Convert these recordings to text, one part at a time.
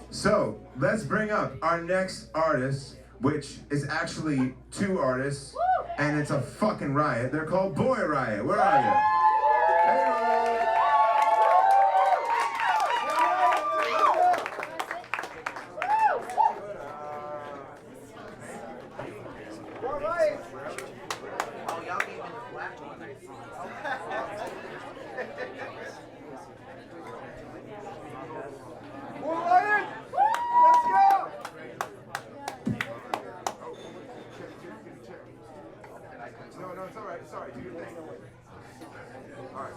So let's bring up our next artist, which is actually two artists, and it's a fucking riot. They're called BOYR Riot. Where are you? No, it's all right. It's all right. Do your thing. All right.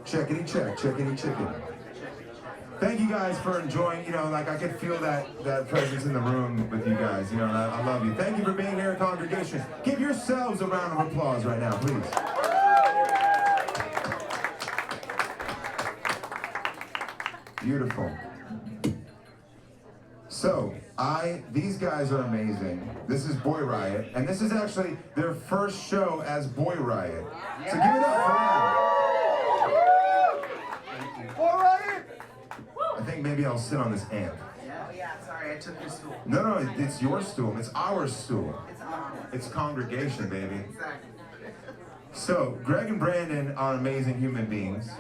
Checkity check, checkity chicken. Thank you guys for enjoying. You know, like I could feel that presence in the room with you guys. You know, and I love you. Thank you for being here at Congregation. Give yourselves a round of applause right now, please. Beautiful. So, these guys are amazing. This is BOYR Riot, and this is actually their first show as BOYR Riot. So give it up for them. BOYR Riot! I think maybe I'll sit on this amp. Yeah, sorry, I took your stool. No, it's your stool. It's our stool. It's ours. It's Congregation, baby. Exactly. So, Greg and Brandon are amazing human beings,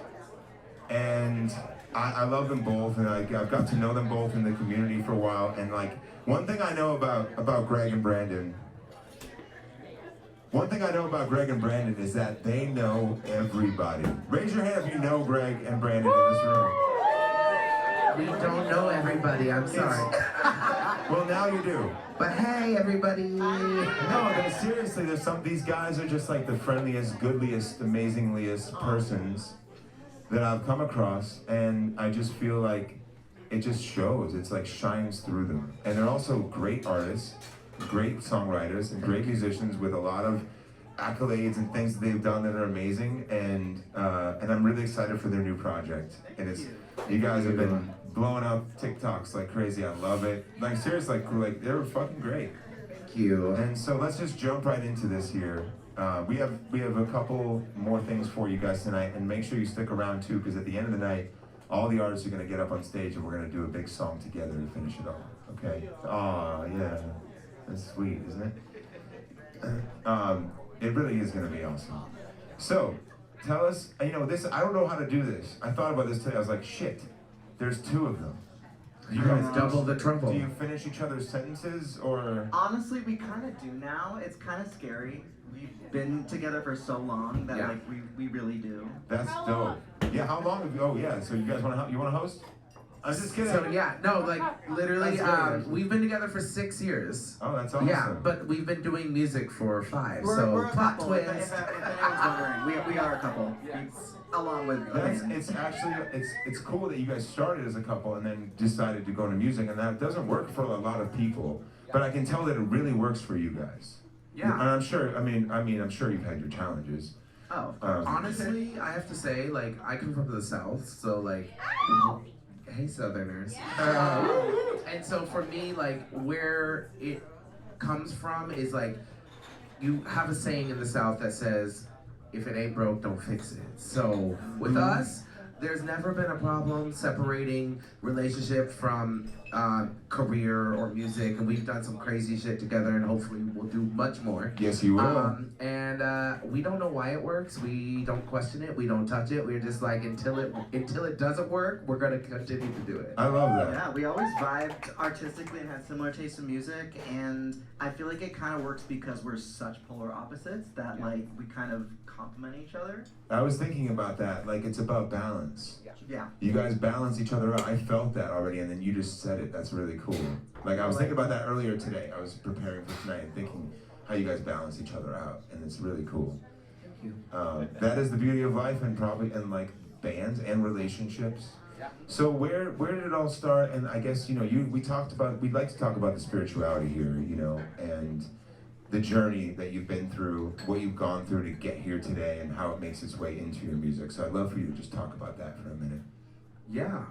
and I love them both, and I've got to know them both in the community for a while. And like, one thing I know about Greg and Brandon is that they know everybody. Raise your hand if you know Greg and Brandon in this room. We don't know everybody, I'm sorry. Well, now you do. But hey, everybody. No, seriously, these guys are just like the friendliest, goodliest, amazingliest persons that I've come across, and I just feel like it just shows. It's like shines through them. And they're also great artists, great songwriters, and great musicians with a lot of accolades and things that they've done that are amazing. And I'm really excited for their new project. And you guys have been blowing up TikToks like crazy. I love it. Like seriously, like they're fucking great. Thank you. And so let's just jump right into this here. We have a couple more things for you guys tonight, and make sure you stick around too, because at the end of the night, all the artists are going to get up on stage and we're going to do a big song together to finish it off. Okay? Aw, yeah. That's sweet, isn't it? It really is going to be awesome. So, tell us, you know, this, I don't know how to do this. I thought about this today. I was like, shit, there's two of them. You guys double the trouble. Do you finish each other's sentences, or? Honestly, we kind of do now. It's kind of scary. We've been together for so long that like we really do. That's dope. Yeah, how long have you? Oh yeah, so you guys want to host? I'm just kidding. So yeah, no, like literally, we've been together for 6 years. Oh, that's awesome. Yeah, but we've been doing music for 5. We're a plot couple. twist. If anyone's wondering, we are a couple. Along with. It's actually it's cool that you guys started as a couple and then decided to go into music, and that doesn't work for a lot of people. But I can tell that it really works for you guys. Yeah. And I'm sure. I mean, I'm sure you've had your challenges. Oh. Honestly, I have to say, like, I come from the South, so like, hey Southerners. And so for me, like, where it comes from is like, you have a saying in the South that says, if it ain't broke, don't fix it. So with us, there's never been a problem separating relationship from career or music, and we've done some crazy shit together, and hopefully we'll do much more. Yes, you will. And we don't know why it works. We don't question it. We don't touch it. We're just like, until it doesn't work, we're gonna continue to do it. I love that. Yeah, we always vibed artistically and had similar tastes in music, and I feel like it kind of works because we're such polar opposites that like we kind of complement each other. I was thinking about that. Like, it's about balance. Yeah. You guys balance each other out. I felt that already, and then you just said it. That's really cool. Like, I was thinking about that earlier today. I was preparing for tonight and thinking how you guys balance each other out, and it's really cool. Thank you. That is the beauty of life, and probably in like bands and relationships. So where did it all start? And I guess, you know, we'd like to talk about the spirituality here, you know, and the journey that you've been through, what you've gone through to get here today, and how it makes its way into your music. So I'd love for you to just talk about that for a minute. Yeah,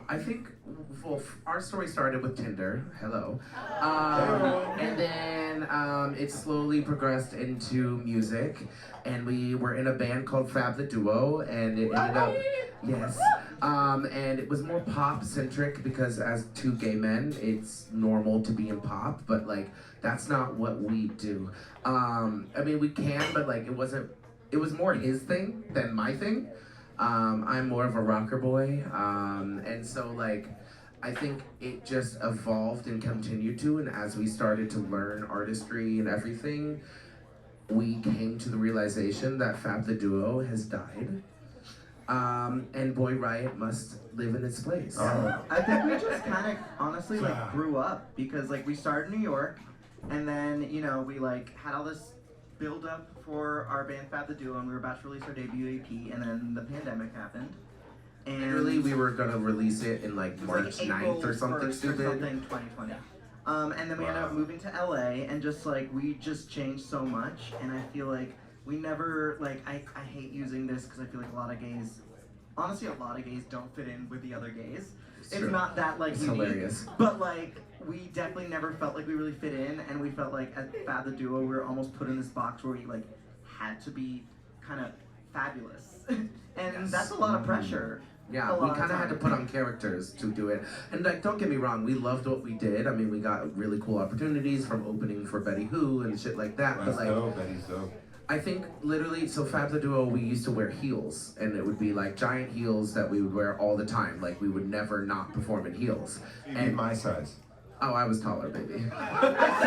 I think, well, our story started with Tinder, hello. And then it slowly progressed into music, and we were in a band called Fab the Duo, and it ended up, yes, And it was more pop-centric because as two gay men, it's normal to be in pop, but like, that's not what we do. I mean, we can, but like, it was more his thing than my thing. I'm more of a rocker boy, and so like, I think it just evolved and continued to, and as we started to learn artistry and everything, we came to the realization that Fab the Duo has died, and Boy Riot must live in its place. I think we just kind of honestly like grew up because like we started in New York, and then you know we like had all this build up for our band Fab the Duo, and we were about to release our debut EP, and then the pandemic happened. And Literally, we were gonna release it in like March like 9th or something 1st stupid. or something, 2020. And then we ended up moving to LA, and just like we just changed so much, and I feel like we never like I hate using this because I feel like a lot of gays, honestly, a lot of gays don't fit in with the other gays. It's true. not that like It's unique, hilarious. but like we definitely never felt like we really fit in, and we felt like at Fab the Duo we were almost put in this box where we like had to be kind of fabulous, and Yes. that's a lot of pressure. Yeah, we kind of had to put on characters to do it. And like, don't get me wrong, we loved what we did. I mean, we got really cool opportunities from opening for Betty Who and shit like that. That's but like, dope, Betty's dope. I think literally, so Fab the Duo, we used to wear heels, and it would be like giant heels that we would wear all the time. Like, we would never not perform in heels. You And need my size. oh, I was taller, baby.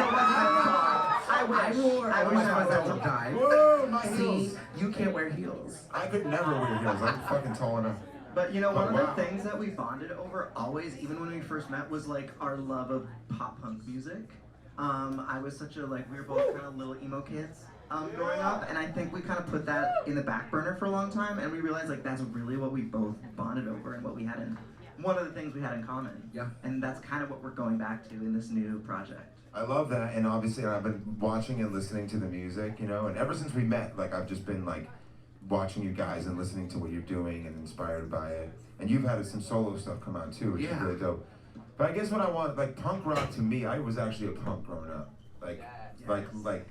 I wish I wish I was that guy. Whoa, my See, heels. you can't wear heels. I could never wear heels. I'm fucking tall enough. But you know, one Wow. of the things that we bonded over always, even when we first met, was like our love of pop punk music. I was such a like we were both kind of little emo kids growing up, and I think we kind of put that in the back burner for a long time, and we realized like that's really what we both bonded over and what we had in one of the things we had in common. Yeah. And that's kind of what we're going back to in this new project. I love that, and obviously I've been watching and listening to the music, you know, and ever since we met, like I've just been like watching you guys and listening to what you're doing and inspired by it. And you've had some solo stuff come out too, which is Yeah. really dope. But I guess what I want, like punk rock to me, I was actually a punk growing up. Like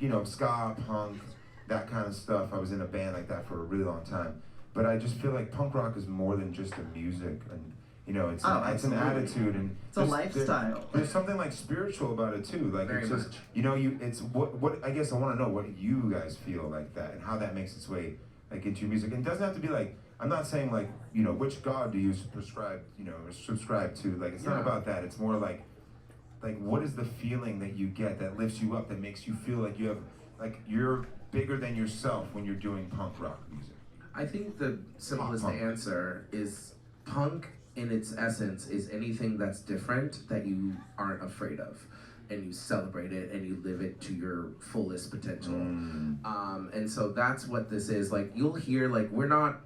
you know, ska, punk, that kind of stuff. I was in a band like that for a really long time. But I just feel like punk rock is more than just the music, and you know, it's an absolutely. attitude, and It's a lifestyle. There's something like spiritual about it too. Like Very it's just much. you know, it's what I guess I want to know what you guys feel like that and how that makes its way like into your music. And it doesn't have to be like, I'm not saying like, you know, which God do you prescribe, you know, or subscribe to. Like it's not about that. It's more like what is the feeling that you get that lifts you up, that makes you feel like you have like you're bigger than yourself when you're doing punk rock music. I think the simplest Punk. answer is punk in its essence is anything that's different that you aren't afraid of, and you celebrate it and you live it to your fullest potential. And so that's what this is. Like, you'll hear, like, we're not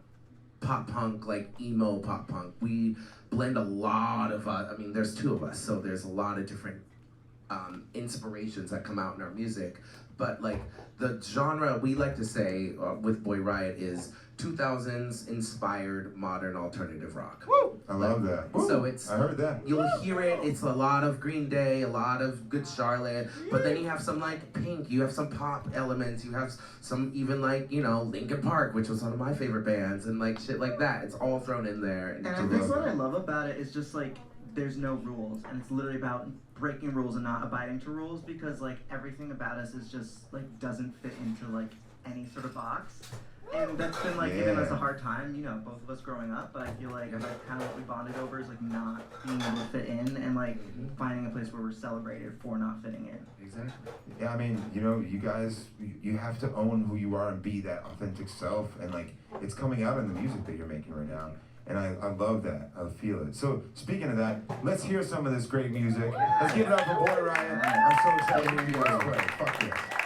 pop punk, like emo pop punk. We blend a lot of, I mean, there's two of us, so there's a lot of different inspirations that come out in our music. But like the genre we like to say with Boy Riot is 2000s inspired modern alternative rock. Woo! I love that. Woo! So it's, I heard that. you'll hear it, it's a lot of Green Day, a lot of Good Charlotte, but then you have some like Pink, you have some pop elements, you have some even like, you know, Linkin Park, which was one of my favorite bands, and like shit like that. It's all thrown in there. And I think what I love about it is just like there's no rules, and it's literally about breaking rules and not abiding to rules, because like everything about us is just like doesn't fit into like any sort of box. And that's been like giving us a hard time, you know, both of us growing up, but I feel like kind of what we bonded over is like not being able to fit in and like finding a place where we're celebrated for not fitting in. Exactly. Yeah, I mean, you know, you guys, you have to own who you are and be that authentic self, and like it's coming out in the music that you're making right now. And I love that. I feel it. So speaking of that, let's hear some of this great music. Let's give it up for Boy Riot. I'm so excited to hear you guys play. Fuck yeah.